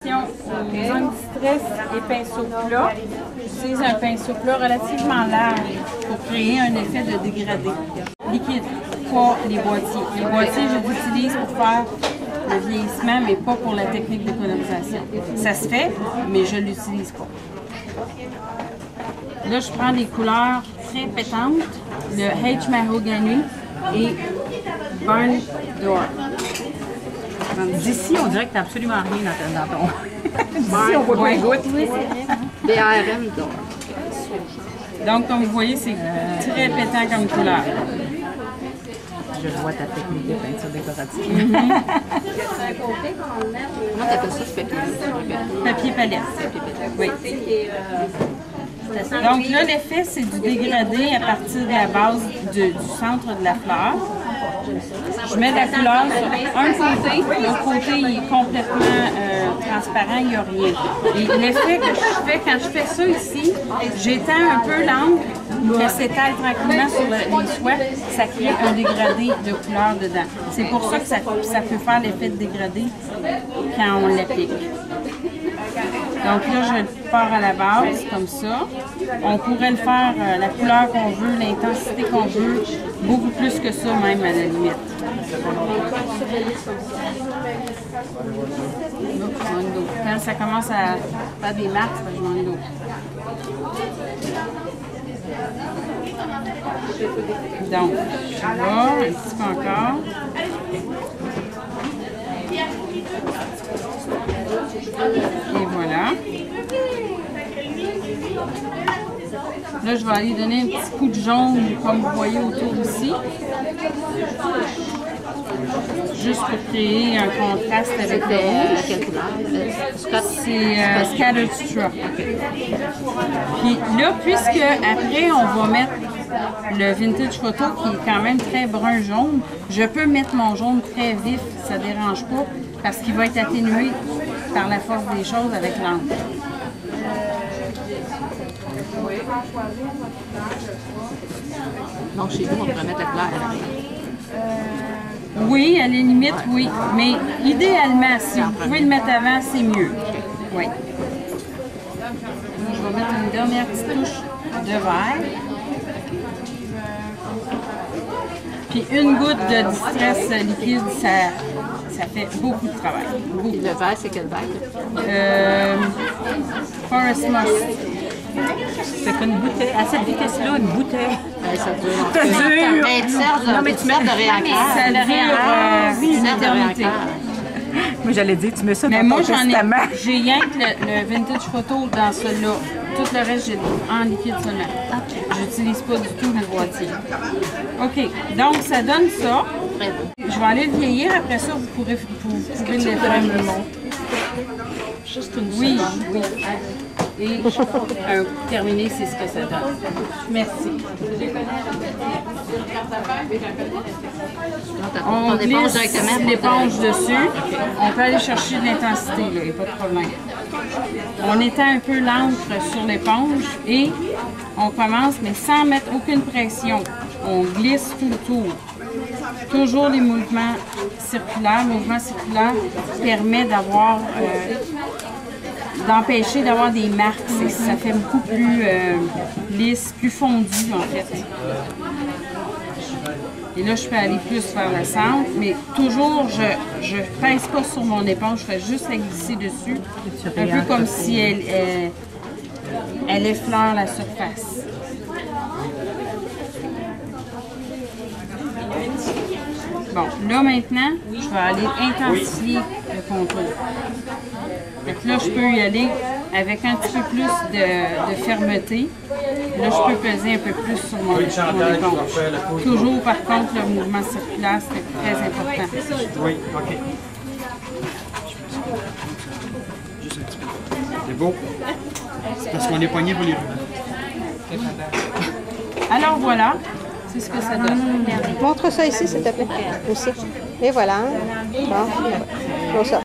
Aux anti-stress et pinceaux plats, j'utilise un pinceau plat relativement large pour créer un effet de dégradé liquide, pas les boîtiers. Les boîtiers, je les utilise pour faire le vieillissement, mais pas pour la technique d'économisation. Ça se fait, mais je ne l'utilise pas. Là, je prends des couleurs très pétantes, le H Mahogany et Burn Door. D'ici, on dirait que tu n'as absolument rien dans ton... D'ici, on voit pas les gouttes. BRM d'or. Donc, comme vous voyez, c'est très pétant comme couleur. Je vois ta technique de peinture décorative. Comment tu appelles ça, ce papier? Papier palette. Oui. Donc là, l'effet, c'est du dégradé à partir de la base du centre de la fleur. Je mets de la couleur sur un côté, l'autre côté il est complètement transparent, il n'y a rien. Et l'effet que je fais quand je fais ça ici, j'étends un peu l'encre, elle s'étale tranquillement sur les soies, ça crée un dégradé de couleur dedans. C'est pour ça que ça peut faire l'effet de dégradé quand on l'applique. Donc là, je pars à la base, comme ça. On pourrait le faire la couleur qu'on veut, l'intensité qu'on veut, beaucoup plus que ça même à la limite. Quand ça commence à faire des marques, je m'en dos. Donc, je suis là, un petit peu encore. Et voilà. Là, je vais aller donner un petit coup de jaune, comme vous voyez autour ici. Juste pour créer un contraste avec le rouge. Quelle couleur? C'est Scattered Straw. Puis là, puisque après, on va mettre le Vintage Photo qui est quand même très brun-jaune, je peux mettre mon jaune très vif, ça ne dérange pas, parce qu'il va être atténué par la force des choses avec l'encre. Donc, chez nous, on pourrait mettre la couleur à l'arrière. Oui, à la limite, oui. Mais idéalement, si vous pouvez le mettre avant, c'est mieux. Oui. Je vais mettre une dernière petite touche de vert. Puis une goutte de distress liquide, ça fait beaucoup de travail. Beaucoup. Le vert, c'est quel vert? Forest Moss. C'est qu'une bouteille, à cette vitesse-là, une bouteille. Ça dure. Mais tu sers de réancrage. Ça dure une éternité. Moi, j'allais dire, tu mets ça Mais dans moi, ton testament. j'ai rien que le Vintage Photo dans celui-là. Tout le reste, j'ai en liquide seulement. J'utilise pas du tout le boîtier. OK, donc ça donne ça. Je vais aller le vieillir. Après ça, vous pourrez le faire. Juste une Oui, oui. Et terminé, c'est ce que ça donne. Merci. On glisse l'éponge dessus. On peut aller chercher de l'intensité, il n'y a pas de problème. On étend un peu l'encre sur l'éponge et on commence, mais sans mettre aucune pression. On glisse tout le tour. Toujours les mouvements circulaires. Le mouvement circulaire permet d'avoir... d'empêcher d'avoir des marques. Ça fait beaucoup plus lisse, plus fondu en fait. Et là, je peux aller plus vers le centre, mais toujours, je pèse pas sur mon éponge, je fais juste la glisser dessus, un peu comme si elle effleure la surface. Bon, là maintenant, je vais aller intensifier le contour. Donc là, je peux y aller avec un petit peu plus de fermeté. Là, je peux peser un peu plus sur mon éponge. Toujours, par contre, le mouvement circulaire, c'est très important. Oui, OK. Juste un petit peu. C'est beau. C'est parce qu'on est poigné pour les rubans. Alors voilà, c'est ce que ça donne. Montre ça ici, s'il te plaît. Aussi. Et voilà. Bon, ça.